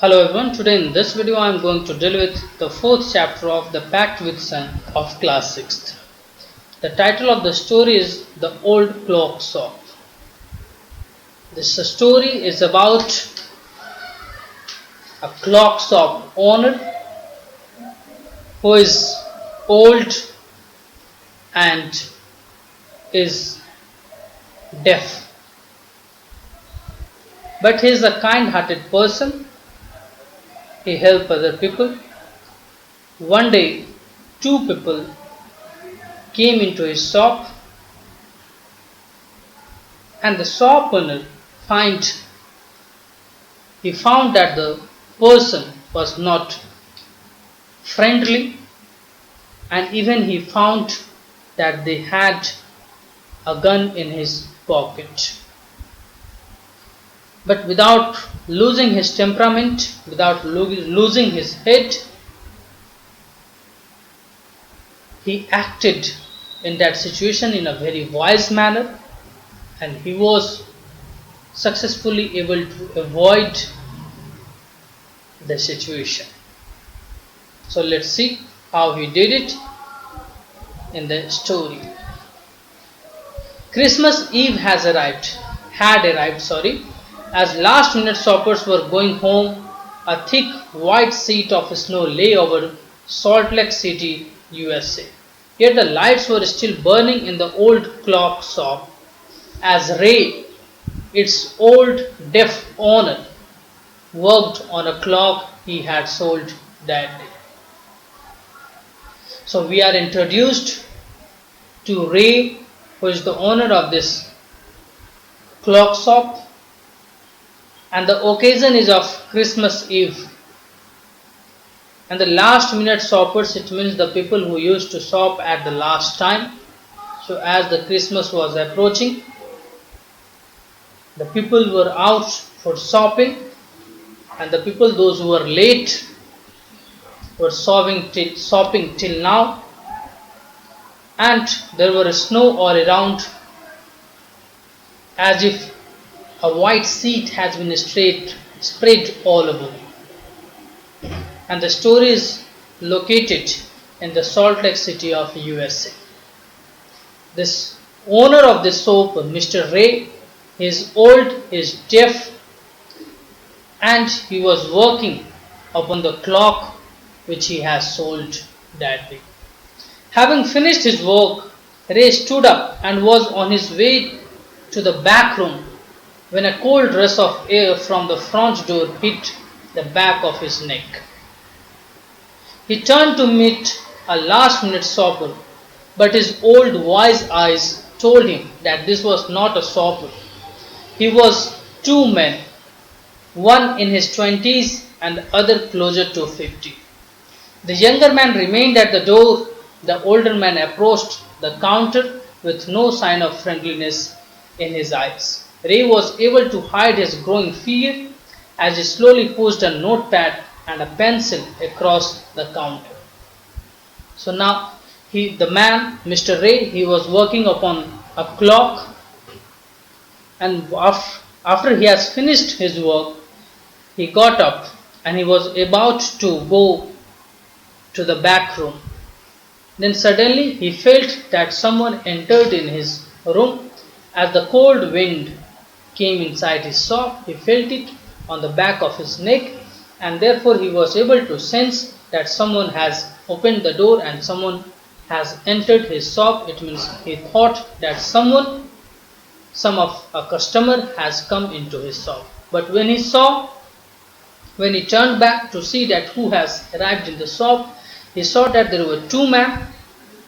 Hello everyone, today in this video I am going to deal with the fourth chapter of The Pact with Sun of class 6th. The title of the story is The Old Cloak Shoap. This story is about a clock shop owner who is old and is deaf. But he is a kind-hearted person. He helps other people. One day, two people came into his shop, and the shop owner found that the person was not friendly, and even he found that they had a gun in his pocket. But without losing his temperament, without losing his head, he acted in that situation in a very wise manner, and he was successfully able to avoid the situation. So let's see how he did it in the story. Christmas Eve had arrived. As last minute shoppers were going home, a thick white sheet of snow lay over Salt Lake City, USA. Yet the lights were still burning in the old clock shop as Ray, its old deaf owner, worked on a clock he had sold that day. So we are introduced to Ray, who is the owner of this clock shop, and the occasion is of Christmas Eve. And the last minute shoppers, it means the people who used to shop at the last time. So as the Christmas was approaching, the people were out for shopping, and the people, those who were late, were shopping till now, and there were snow all around, as if a white sheet has been spread all over. And the story is located in the Salt Lake City of USA. This owner of this shop, Mr. Ray, he is old, he is deaf, and he was working upon the clock which he has sold that day. Having finished his work, Ray stood up and was on his way to the back room when a cold rush of air from the front door hit the back of his neck. He turned to meet a last-minute shopper, but his old wise eyes told him that this was not a shopper. He was two men, one in his 20s and the other closer to 50. The younger man remained at the door. The older man approached the counter with no sign of friendliness in his eyes. Ray was able to hide his growing fear as he slowly pushed a notepad and a pencil across the counter. So now the man, Mr. Ray, he was working upon a clock, and after he has finished his work, he got up and he was about to go to the back room. Then suddenly he felt that someone entered in his room. As the cold wind came inside his shop, he felt it on the back of his neck, and therefore he was able to sense that someone has opened the door and someone has entered his shop. It means he thought that a customer has come into his shop. But when he turned back to see that who has arrived in the shop, he saw that there were two men.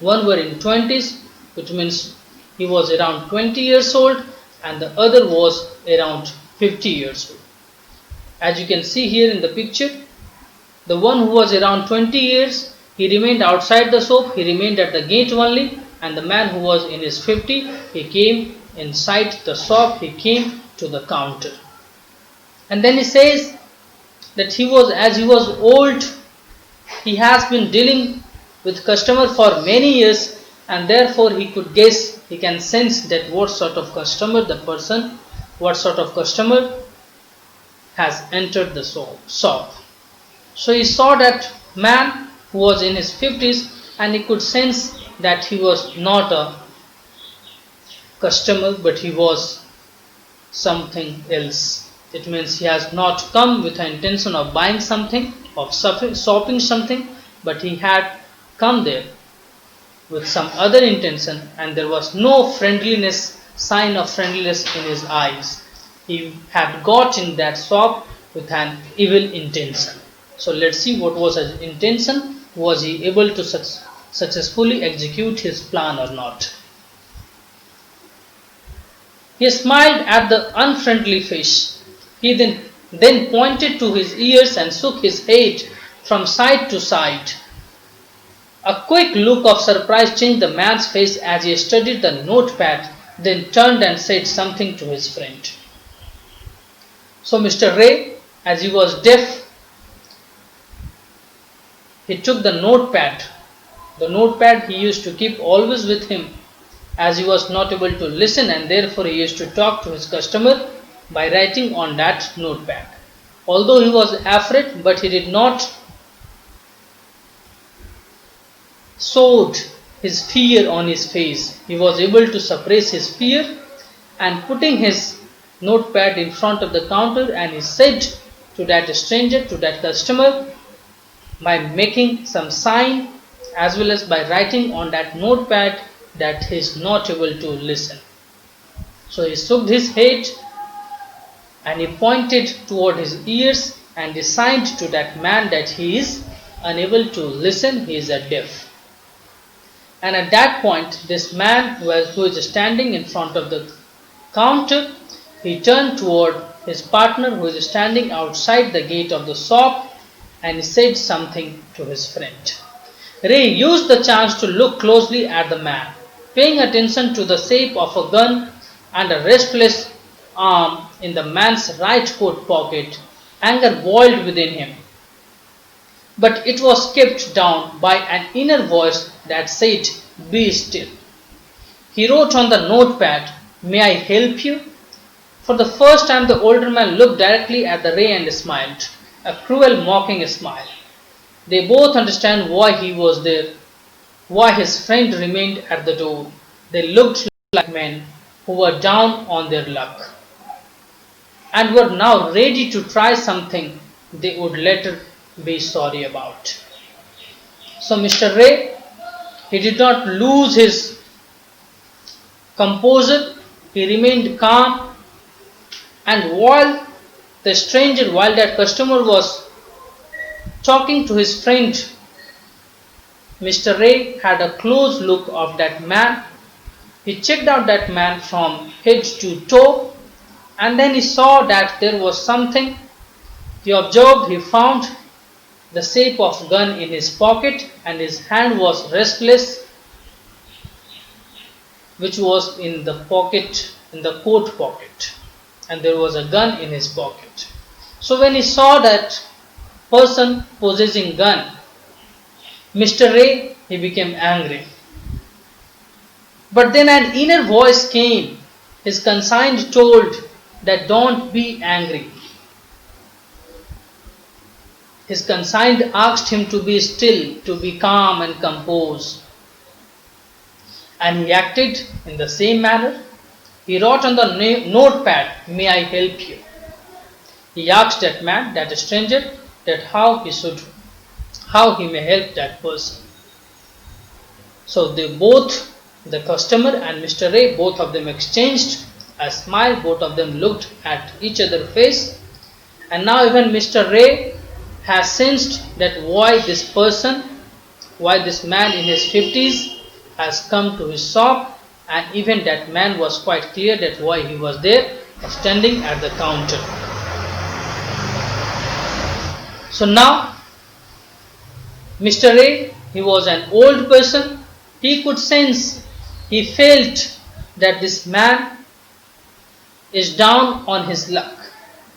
One were in 20s, which means he was around 20 years old, and the other was around 50 years old. As you can see here in the picture, the one who was around 20 years, he remained outside the shop, he remained at the gate only, and the man who was in his 50, he came inside the shop, he came to the counter. And then he says that as he was old, he has been dealing with customer for many years, and therefore he can sense that what sort of customer has entered the shop. So he saw that man who was in his 50s, and he could sense that he was not a customer, but he was something else. It means he has not come with an intention of buying something, of shopping something, but he had come there with some other intention, and there was no sign of friendliness in his eyes. He had got in that shop with an evil intention. So let's see what was his intention. Was he able to successfully execute his plan or not? He smiled at the unfriendly fish. He then pointed to his ears and shook his head from side to side. A quick look of surprise changed the man's face as he studied the notepad, then turned and said something to his friend. So Mr. Ray, as he was deaf, he took the notepad. The notepad he used to keep always with him, as he was not able to listen, and therefore he used to talk to his customer by writing on that notepad. Although he was afraid, but he did not showed his fear on his face. He was able to suppress his fear, and putting his notepad in front of the counter, and he said to that stranger, to that customer, by making some sign as well as by writing on that notepad that he is not able to listen. So he shook his head and he pointed toward his ears and he signed to that man that he is unable to listen, he is a deaf. And at that point, this man who is standing in front of the counter, he turned toward his partner who is standing outside the gate of the shop, and he said something to his friend. Ray used the chance to look closely at the man, paying attention to the shape of a gun and a restless arm in the man's right coat pocket. Anger boiled within him, but it was kept down by an inner voice that said, "Be still." He wrote on the notepad, "May I help you?" For the first time, the older man looked directly at the Ray and smiled, a cruel, mocking smile. They both understand why he was there, why his friend remained at the door. They looked like men who were down on their luck and were now ready to try something they would later be sorry about. So Mr. Ray, he did not lose his composure. He remained calm, and while that customer was talking to his friend, Mr. Ray had a close look of that man. He checked out that man from head to toe, and then he saw that there was something. He observed, he found the shape of gun in his pocket, and his hand was restless, which was in the pocket, in the coat pocket, and there was a gun in his pocket. So when he saw that person possessing gun, Mr. Ray, he became angry. But then an inner voice came. His conscience told that don't be angry. His conscience asked him to be still, to be calm and composed. And he acted in the same manner. He wrote on the notepad, "May I help you?" He asked that man, that stranger, that how he may help that person. So the customer and Mr. Ray, both of them exchanged a smile, both of them looked at each other's face, and now even Mr. Ray has sensed that why this man in his 50s has come to his shop, and even that man was quite clear that why he was there, standing at the counter. So now, Mr. Ray, he was an old person. He could sense, he felt that this man is down on his luck,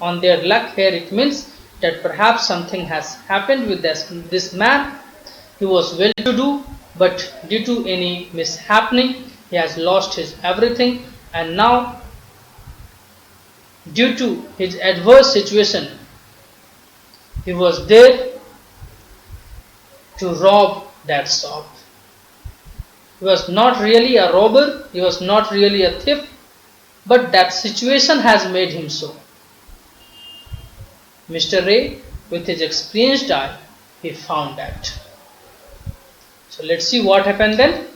on their luck. Here it means that perhaps something has happened with this man. He was well to do, but due to any mishappening, he has lost his everything, and now due to his adverse situation, he was there to rob that shop. He was not really a robber, he was not really a thief, but that situation has made him so. Mr. Ray, with his experienced eye, he found that. So let's see what happened then.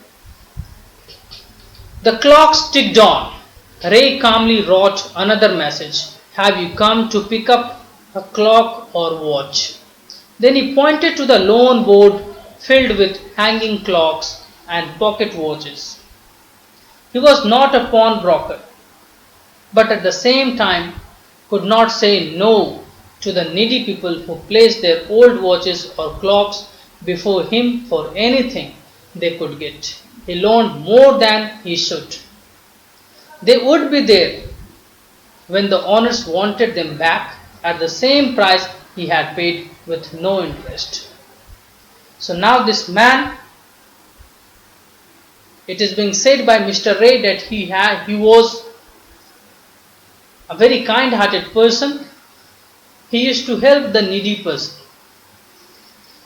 The clocks ticked on. Ray calmly wrote another message. Have you come to pick up a clock or watch? Then he pointed to the lone board filled with hanging clocks and pocket watches. He was not a pawnbroker, but at the same time could not say no to the needy people who placed their old watches or clocks before him for anything they could get. He loaned more than he should. They would be there when the owners wanted them back at the same price he had paid with no interest. So now this man, it is being said by Mr. Ray that he was a very kind-hearted person. He used to help the needy person.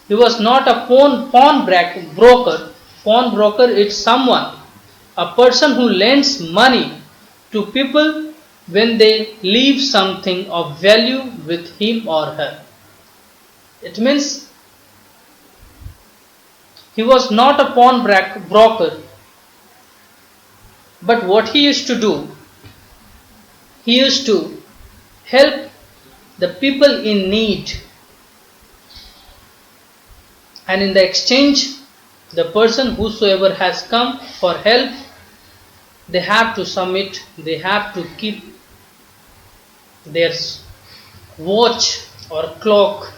He was not a pawnbroker. Pawnbroker is someone, a person who lends money to people when they leave something of value with him or her. It means he was not a pawnbroker, but what he used to do, he used to help the people in need, and in the exchange, the person whosoever has come for help, they have to submit, they have to keep their watch or clock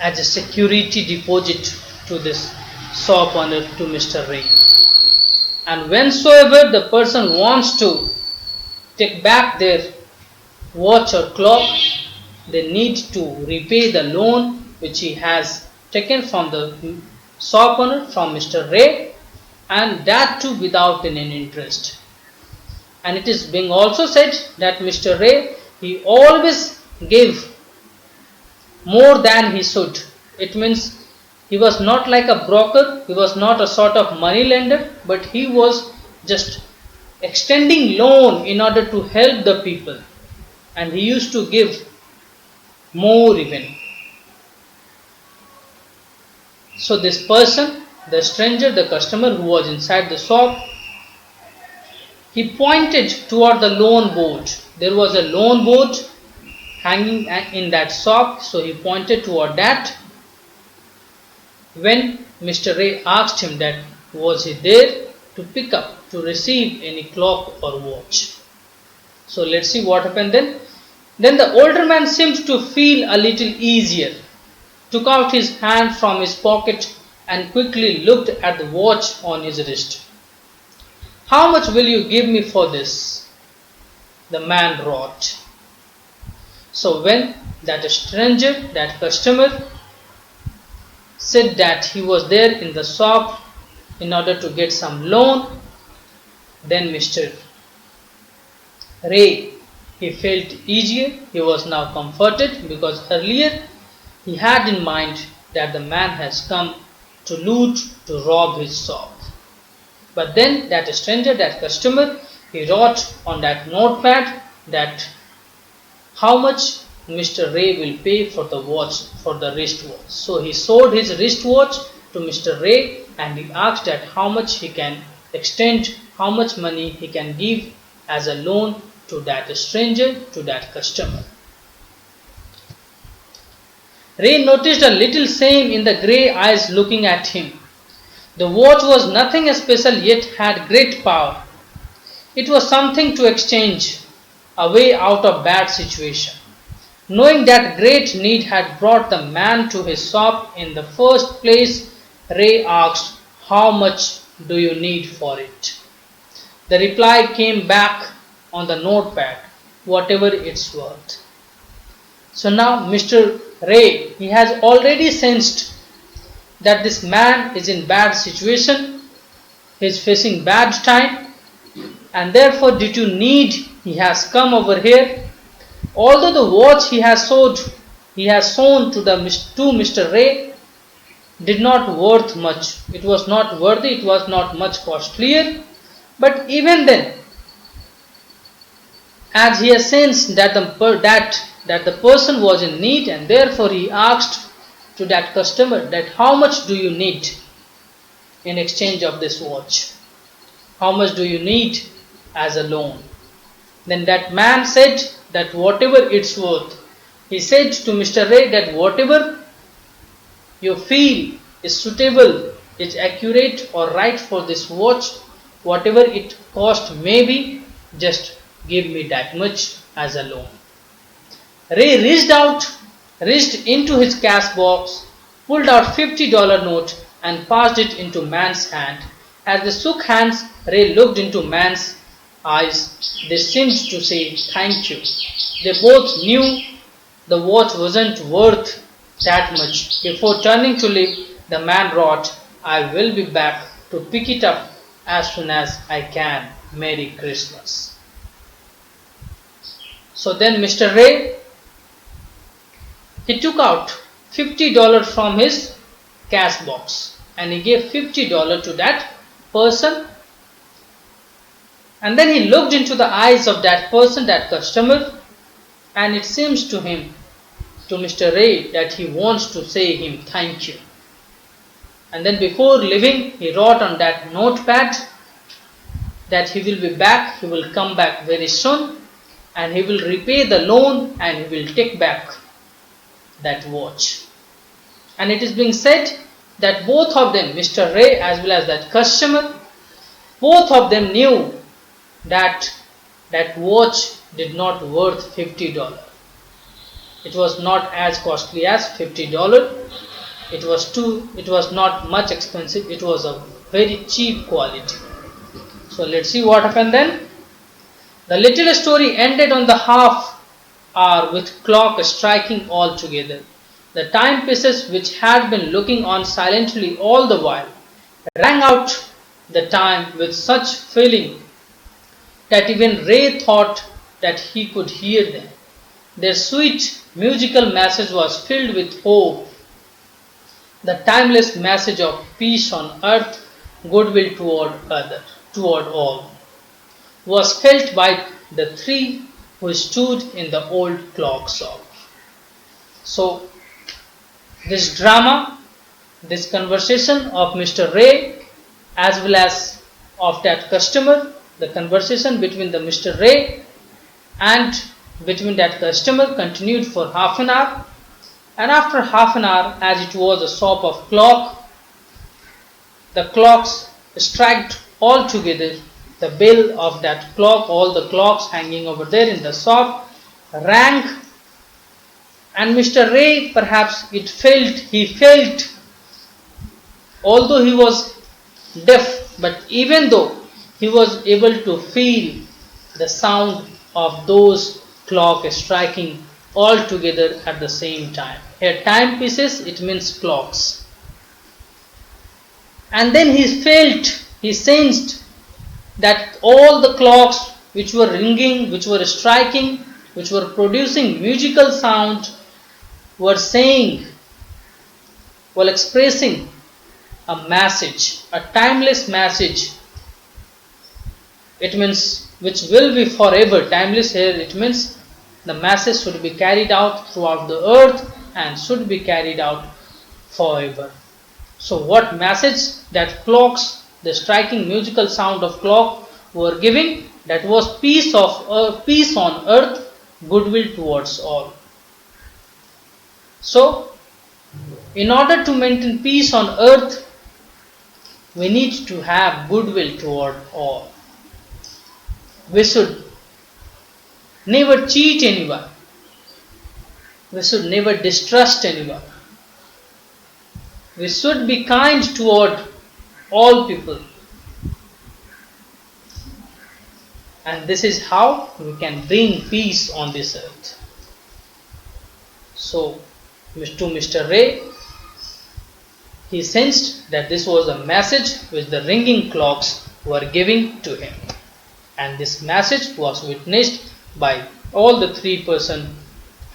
as a security deposit to this shop owner, to Mr. Ray. And whensoever the person wants to take back their watch or clock, they need to repay the loan which he has taken from the shop owner, from Mr. Ray, and that too without any interest. And it is being also said that Mr. Ray, he always gave more than he should. It means he was not like a broker, he was not a sort of money lender, but he was just extending loan in order to help the people, and he used to give more even. So this person, the stranger, the customer who was inside the shop, he pointed toward the loan board. There was a loan board hanging in that shop, so he pointed toward that. When Mr. Ray asked him that was he there to pick up, to receive any clock or watch. So let's see what happened then. Then the older man seemed to feel a little easier, took out his hand from his pocket and quickly looked at the watch on his wrist. How much will you give me for this? The man wrote. So when that stranger, that customer, said that he was there in the shop in order to get some loan, then Mr. Ray, he felt easier, he was now comforted, because earlier he had in mind that the man has come to loot, to rob his shop. But then that stranger, that customer, he wrote on that notepad that how much Mr. Ray will pay for the watch, for the wristwatch. So he showed his wristwatch to Mr. Ray and he asked that how much he can extend, how much money he can give as a loan to that stranger, to that customer. Ray noticed a little shame in the grey eyes looking at him. The watch was nothing special, yet had great power. It was something to exchange, a way out of bad situation. Knowing that great need had brought the man to his shop in the first place, Ray asked, how much do you need for it? The reply came back on the notepad, whatever it's worth. So now Mr. Ray, he has already sensed that this man is in bad situation, he is facing bad time, and therefore due to need he has come over here. Although the watch he has shown to Mr. Ray did not worth much. It was not worthy, it was not much costlier. But even then, as he has sensed that the person was in need, and therefore he asked to that customer that how much do you need in exchange of this watch? How much do you need as a loan? Then that man said that whatever it's worth. He said to Mr. Ray that whatever you feel is suitable, is accurate or right for this watch, whatever it cost may be, just give me that much as a loan. Ray reached into his cash box, pulled out $50 note and passed it into man's hand. As they shook hands, Ray looked into man's eyes. They seemed to say thank you. They both knew the watch wasn't worth that much. Before turning to leave, the man wrote, I will be back to pick it up as soon as I can. Merry Christmas. So then Mr. Ray, he took out $50 from his cash box and he gave $50 to that person. And then he looked into the eyes of that person, that customer, and it seems to him, to Mr. Ray, that he wants to say him thank you. And then before leaving, he wrote on that notepad that he will be back, he will come back very soon, and he will repay the loan and he will take back that watch. And it is being said that both of them, Mr. Ray as well as that customer, both of them knew that that watch did not worth $50. It was not as costly as $50. It was not much expensive. It was a very cheap quality. So let's see what happened then. The little story ended on the half hour with clock striking all together. The timepieces, which had been looking on silently all the while, rang out the time with such feeling that even Ray thought that he could hear them. Their sweet musical message was filled with hope. The timeless message of peace on earth, goodwill toward all, was felt by the three who stood in the old clock shop. So, this drama, this conversation of Mr. Ray as well as of that customer, the conversation between the Mr. Ray and between that customer continued for half an hour, and after half an hour, as it was a shop of clock, the clocks struck all together. The bell of that clock, all the clocks hanging over there in the shop, rang, and Mr. Ray, perhaps he felt, although he was deaf, but even though he was able to feel the sound of those clocks striking all together at the same time. Here, timepieces, it means clocks. And then he sensed that all the clocks which were ringing, which were striking, which were producing musical sound, were expressing a message, a timeless message. It means which will be forever. Timeless here, it means the message should be carried out throughout the earth and should be carried out forever. So what message that clocks, the striking musical sound of clock were giving, that was peace on earth, goodwill towards all. So, in order to maintain peace on earth, we need to have goodwill toward all. We should never cheat anyone. We should never distrust anyone. We should be kind toward all people. And this is how we can bring peace on this earth. So, to Mr. Ray, he sensed that this was a message which the ringing clocks were giving to him. and this message was witnessed by all the three persons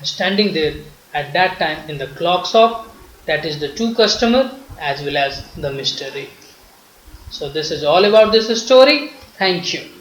standing there at that time in the clock shop, that is the two customers as well as the Mr. A. So this is all about this story. Thank you.